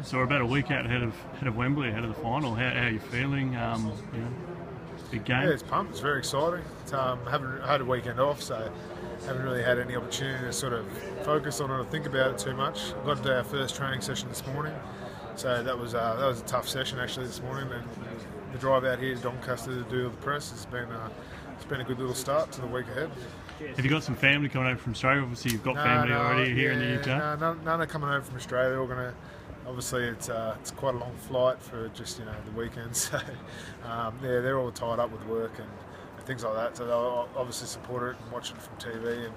So we're about a week out ahead of Wembley, ahead of the final. How are you feeling? Big game. Yeah, it's pumped. It's very exciting. Haven't had a weekend off, so haven't really had any opportunity to sort of focus on it or think about it too much. Got to our first training session this morning, so that was a tough session actually this morning. And the drive out here to Doncaster to do the press has been a good little start to the week ahead. Have you got some family coming over from Australia? Obviously, you've got family already here in the UK. No, none are coming over from Australia. We're gonna. Obviously, it's quite a long flight for just the weekend. So they're all tied up with work and things like that. So they'll obviously support it and watch it from TV.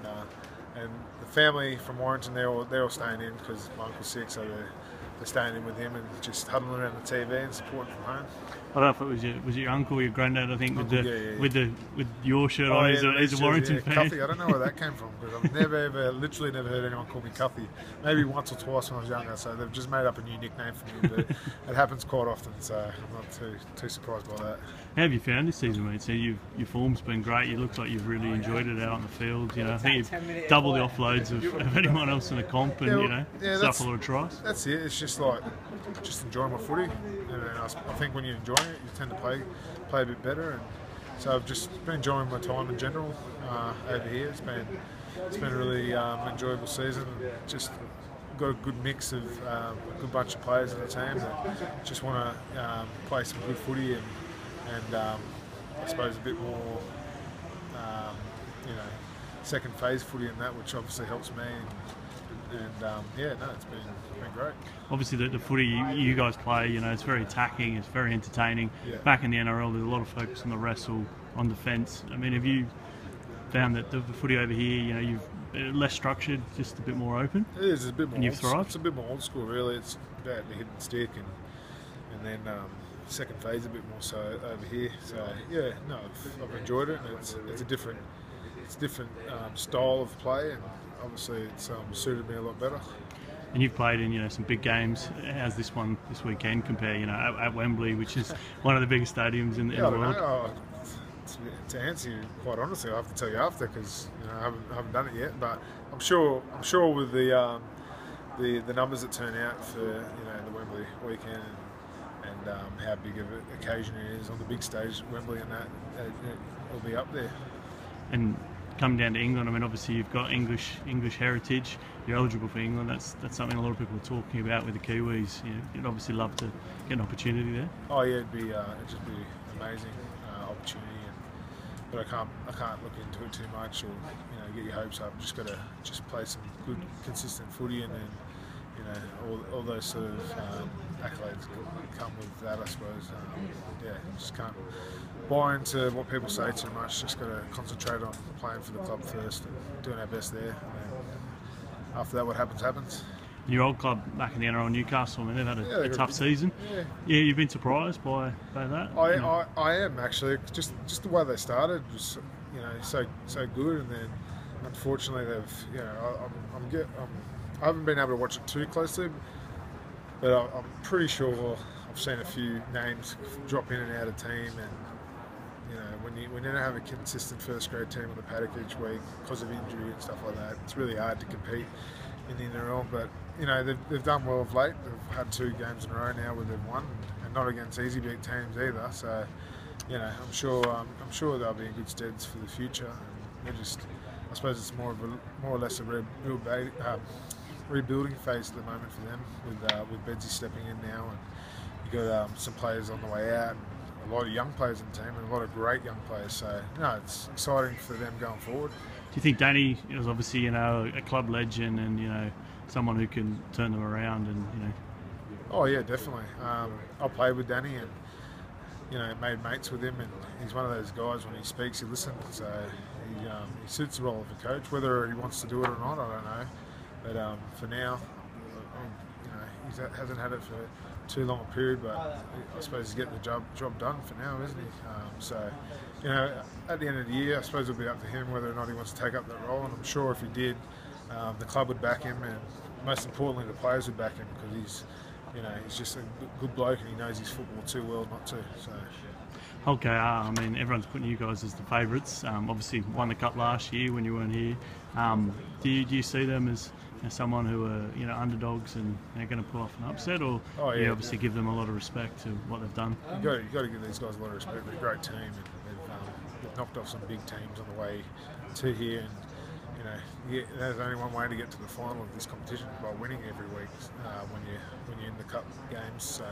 And the family from Warrington, they're all staying in because my uncle's sick, so they're staying in with him and just huddling around the TV and supporting from home. I don't know if it was your uncle or your granddad, I think, with your shirt on. He's a Warrington fan. Cuffy, I don't know where that came from because I've literally never heard anyone call me Cuffy. Maybe once or twice when I was younger, so they've just made up a new nickname for me, but it happens quite often, so I'm not too surprised by that. How have you found this season, mate? So your form's been great. You look like you've really enjoyed it out on the field. I think you've doubled the offloads of anyone else in the comp, and stuff a lot of tries. That's it. It's just enjoying my footy, and I think when you're enjoying it, you tend to play a bit better. And so I've just been enjoying my time in general over here. It's been a really enjoyable season. Just got a good mix of a good bunch of players in the team that just want to play some good footy and I suppose a bit more second phase footy in that, which obviously helps me. It's been great. Obviously, the footy you guys play, it's very attacking, it's very entertaining. Yeah. Back in the NRL, there's a lot of focus on the wrestle, on defence. I mean, have you found that the footy over here, you've less structured, just a bit more open? It is a bit more. And you've thrived? It's a bit more old school, really. It's about the hit and stick, and then second phase a bit more so over here. So I've enjoyed it, and it's a different style of play, and obviously it's suited me a lot better. And you've played in some big games. How's this one this weekend compare? At Wembley, which is one of the biggest stadiums in the world. To answer you quite honestly, I have to tell you after because I haven't done it yet. But I'm sure with the numbers that turn out for the Wembley weekend and how big of an occasion it is on the big stage at Wembley, and that it'll be up there. And coming down to England, I mean, obviously you've got English heritage. You're eligible for England. That's something a lot of people are talking about with the Kiwis. You'd obviously love to get an opportunity there. Oh yeah, it'd just be amazing opportunity. But I can't look into it too much or get your hopes up. Just got to play some good, consistent footy, and then all those sort of accolades come with that, I suppose. Just can't buy into what people say too much. Just got to concentrate on playing for the club first and doing our best there. And then after that, what happens, happens. Your old club back in the NRL, Newcastle, I mean, they've had a tough season. Yeah, you've been surprised by that? I am actually. Just the way they started was so good, and then unfortunately they've I haven't been able to watch it too closely, but I'm pretty sure I've seen a few names drop in and out of team, and when you don't have a consistent first grade team on the paddock each week because of injury and stuff like that, it's really hard to compete in the NRL. But they've done well of late. They've had 2 games in a row now where they've won, and not against easy big teams either. So I'm sure they'll be in good steads for the future. And I suppose it's more or less a rebuilding phase at the moment for them with Bedsy stepping in now, and you got some players on the way out. A lot of young players in the team, and a lot of great young players. So it's exciting for them going forward. Do you think Danny is obviously a club legend and someone who can turn them around and Oh yeah, definitely. I played with Danny and made mates with him, and he's one of those guys when he speaks, you listen. So he suits the role of a coach. Whether he wants to do it or not, I don't know. But for now, he hasn't had it for too long a period, but I suppose he's getting the job done for now, isn't he? At the end of the year, I suppose it'll be up to him whether or not he wants to take up that role, and I'm sure if he did, the club would back him, and most importantly, the players would back him, because he's just a good bloke and he knows his football too well not to. So. Okay, I mean, everyone's putting you guys as the favourites. Obviously, won the cup last year when you weren't here. Do you see them as someone who are underdogs and they're going to pull off an upset, or you obviously give them a lot of respect to what they've done? You got to give these guys a lot of respect. They're a great team, and they've knocked off some big teams on the way to here. And there's only one way to get to the final of this competition, by winning every week when you're in the cup games. So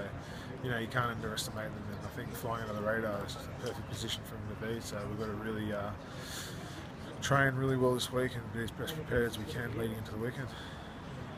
you can't underestimate them. And I think flying under the radar is a perfect position for them to be. So we've got to really train really well this week and be as best prepared as we can leading into the weekend.